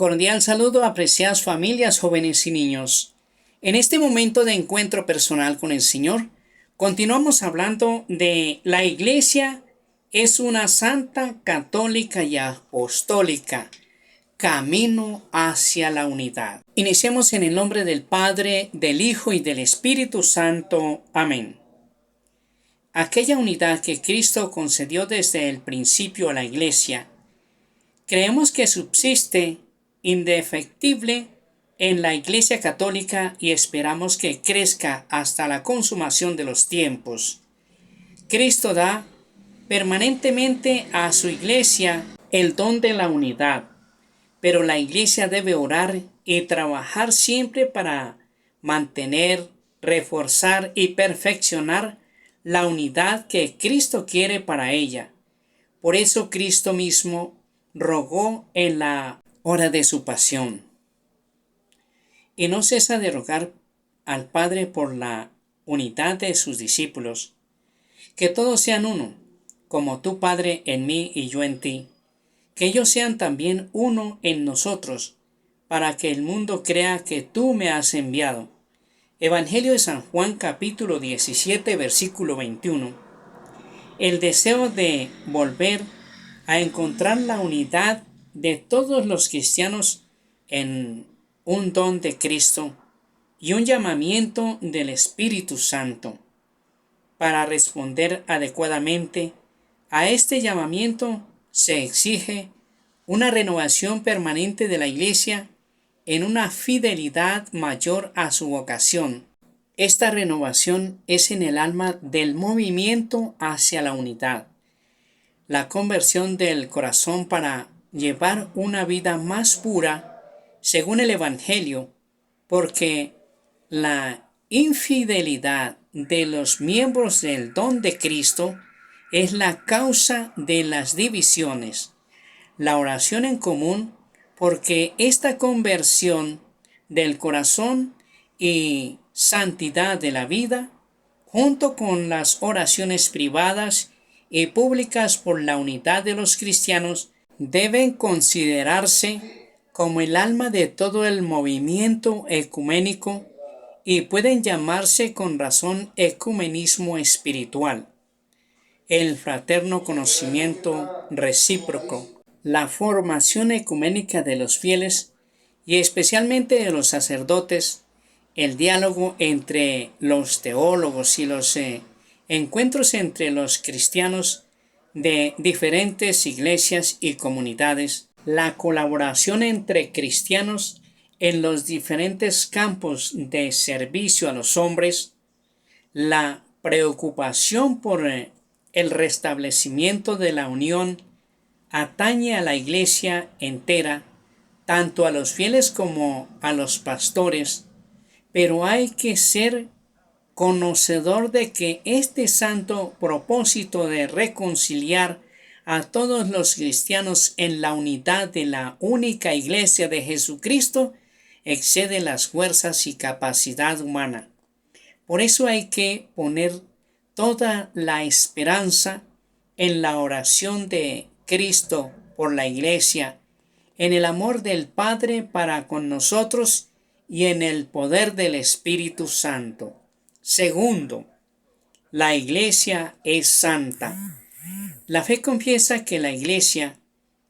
Cordial saludo, apreciadas familias, jóvenes y niños. En este momento de encuentro personal con el Señor, continuamos hablando de la Iglesia es una santa, católica y apostólica, camino hacia la unidad. Iniciamos en el nombre del Padre, del Hijo y del Espíritu Santo. Amén. Aquella unidad que Cristo concedió desde el principio a la Iglesia, creemos que subsiste indefectible en la Iglesia Católica y esperamos que crezca hasta la consumación de los tiempos. Cristo da permanentemente a su Iglesia el don de la unidad, pero la Iglesia debe orar y trabajar siempre para mantener, reforzar y perfeccionar la unidad que Cristo quiere para ella. Por eso Cristo mismo rogó en la hora de su pasión. Y no cesa de rogar al Padre por la unidad de sus discípulos, que todos sean uno, como tú, Padre, en mí y yo en ti, que ellos sean también uno en nosotros, para que el mundo crea que tú me has enviado. Evangelio de San Juan, capítulo 17, versículo 21. El deseo de volver a encontrar la unidad de todos los cristianos en un don de Cristo y un llamamiento del Espíritu Santo. Para responder adecuadamente a este llamamiento se exige una renovación permanente de la Iglesia en una fidelidad mayor a su vocación. Esta renovación es en el alma del movimiento hacia la unidad, la conversión del corazón para llevar una vida más pura según el Evangelio, porque la infidelidad de los miembros del don de Cristo es la causa de las divisiones. La oración en común, porque esta conversión del corazón y santidad de la vida, junto con las oraciones privadas y públicas por la unidad de los cristianos, deben considerarse como el alma de todo el movimiento ecuménico y pueden llamarse con razón ecumenismo espiritual. El fraterno conocimiento recíproco, la formación ecuménica de los fieles y especialmente de los sacerdotes, el diálogo entre los teólogos y los encuentros entre los cristianos de diferentes iglesias y comunidades, la colaboración entre cristianos en los diferentes campos de servicio a los hombres, la preocupación por el restablecimiento de la unión atañe a la Iglesia entera, tanto a los fieles como a los pastores, pero hay que ser conocedor de que este santo propósito de reconciliar a todos los cristianos en la unidad de la única Iglesia de Jesucristo excede las fuerzas y capacidad humana. Por eso hay que poner toda la esperanza en la oración de Cristo por la Iglesia, en el amor del Padre para con nosotros y en el poder del Espíritu Santo. Segundo, la Iglesia es santa. La fe confiesa que la Iglesia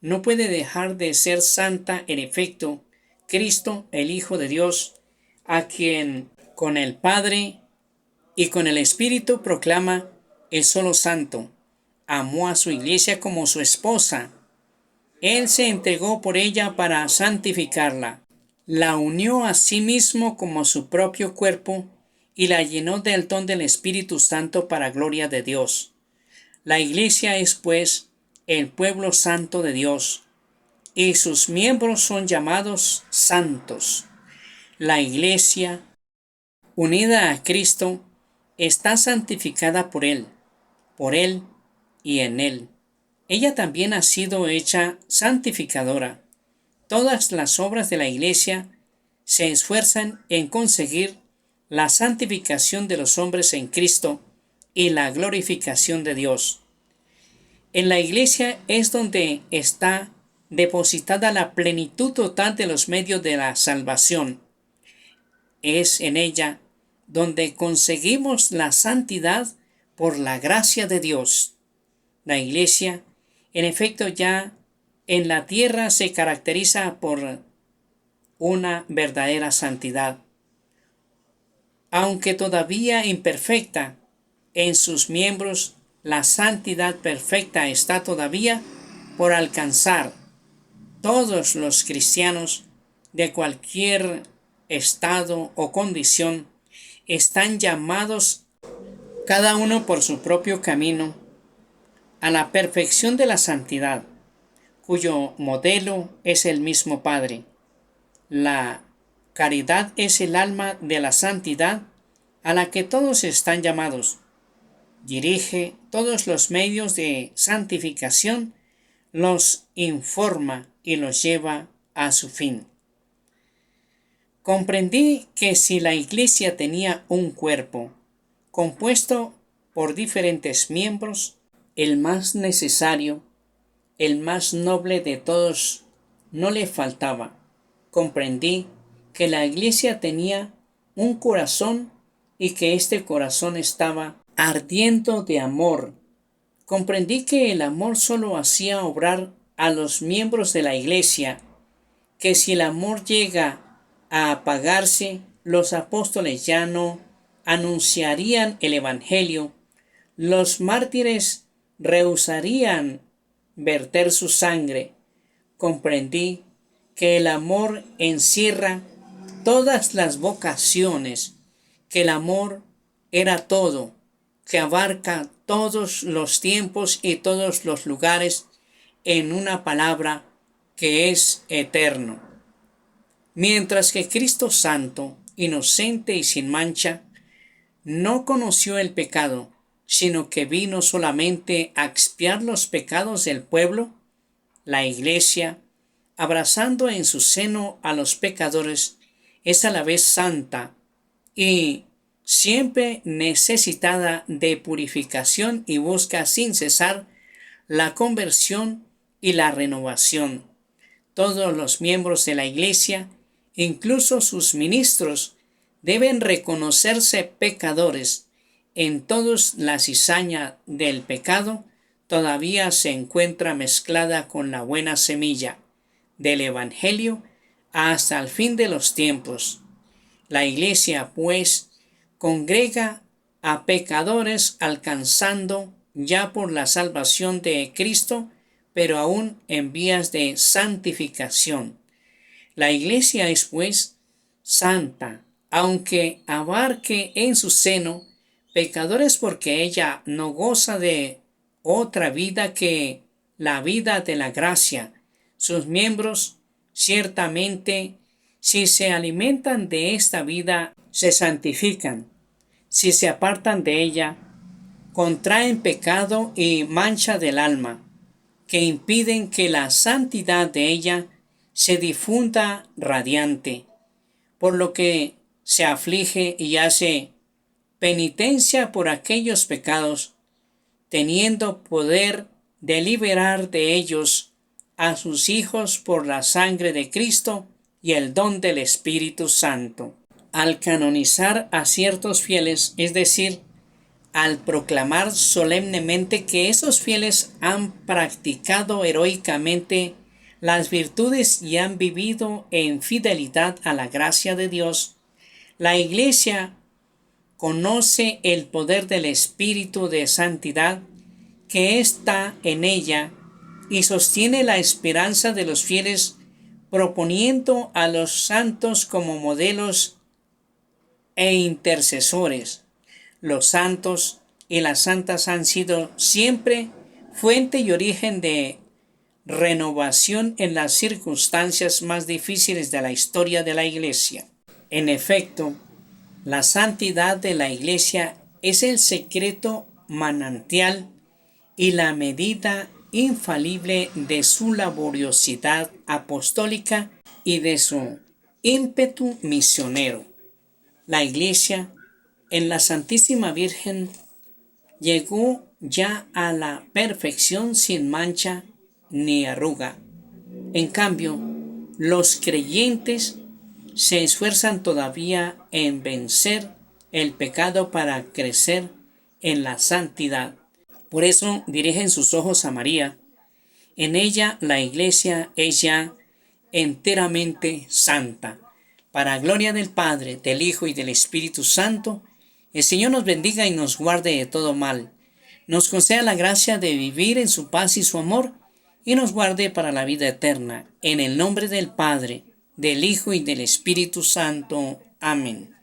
no puede dejar de ser santa. En efecto, Cristo, el Hijo de Dios, a quien con el Padre y con el Espíritu proclama el solo santo, amó a su Iglesia como su esposa. Él se entregó por ella para santificarla, la unió a sí mismo como su propio cuerpo y la llenó del don del Espíritu Santo para gloria de Dios. La Iglesia es, pues, el pueblo santo de Dios, y sus miembros son llamados santos. La Iglesia, unida a Cristo, está santificada por Él y en Él. Ella también ha sido hecha santificadora. Todas las obras de la Iglesia se esfuerzan en conseguir la santificación de los hombres en Cristo y la glorificación de Dios. En la Iglesia es donde está depositada la plenitud total de los medios de la salvación. Es en ella donde conseguimos la santidad por la gracia de Dios. La Iglesia, en efecto, ya en la tierra se caracteriza por una verdadera santidad. Aunque todavía imperfecta en sus miembros, la santidad perfecta está todavía por alcanzar. Todos los cristianos de cualquier estado o condición están llamados, cada uno por su propio camino, a la perfección de la santidad, cuyo modelo es el mismo Padre. La caridad es el alma de la santidad a la que todos están llamados. Dirige todos los medios de santificación, los informa y los lleva a su fin. Comprendí que si la Iglesia tenía un cuerpo compuesto por diferentes miembros, el más necesario, el más noble de todos, no le faltaba. Comprendí que la Iglesia tenía un corazón y que este corazón estaba ardiendo de amor. Comprendí que el amor solo hacía obrar a los miembros de la Iglesia, que si el amor llega a apagarse, los apóstoles ya no anunciarían el Evangelio, los mártires rehusarían verter su sangre. Comprendí que el amor encierra todas las vocaciones, que el amor era todo, que abarca todos los tiempos y todos los lugares en una palabra que es eterno. Mientras que Cristo Santo, inocente y sin mancha, no conoció el pecado, sino que vino solamente a expiar los pecados del pueblo, la Iglesia, abrazando en su seno a los pecadores, es a la vez santa y siempre necesitada de purificación y busca sin cesar la conversión y la renovación. Todos los miembros de la Iglesia, incluso sus ministros, deben reconocerse pecadores. En todos la cizaña del pecado todavía se encuentra mezclada con la buena semilla del Evangelio hasta el fin de los tiempos. La Iglesia, pues, congrega a pecadores alcanzando ya por la salvación de Cristo, pero aún en vías de santificación. La Iglesia es, pues, santa, aunque abarque en su seno pecadores, porque ella no goza de otra vida que la vida de la gracia. Sus miembros, ciertamente, si se alimentan de esta vida, se santifican. Si se apartan de ella, contraen pecado y mancha del alma, que impiden que la santidad de ella se difunda radiante, por lo que se aflige y hace penitencia por aquellos pecados, teniendo poder de liberar de ellos a sus hijos por la sangre de Cristo y el don del Espíritu Santo. Al canonizar a ciertos fieles, es decir, al proclamar solemnemente que esos fieles han practicado heroicamente las virtudes y han vivido en fidelidad a la gracia de Dios, la Iglesia conoce el poder del Espíritu de santidad que está en ella y sostiene la esperanza de los fieles, proponiendo a los santos como modelos e intercesores. Los santos y las santas han sido siempre fuente y origen de renovación en las circunstancias más difíciles de la historia de la Iglesia. En efecto, la santidad de la Iglesia es el secreto manantial y la medida infalible de su laboriosidad apostólica y de su ímpetu misionero. La Iglesia en la Santísima Virgen llegó ya a la perfección sin mancha ni arruga. En cambio, los creyentes se esfuerzan todavía en vencer el pecado para crecer en la santidad. Por eso dirigen sus ojos a María. En ella la Iglesia es ya enteramente santa. Para gloria del Padre, del Hijo y del Espíritu Santo, el Señor nos bendiga y nos guarde de todo mal. Nos conceda la gracia de vivir en su paz y su amor, y nos guarde para la vida eterna. En el nombre del Padre, del Hijo y del Espíritu Santo. Amén.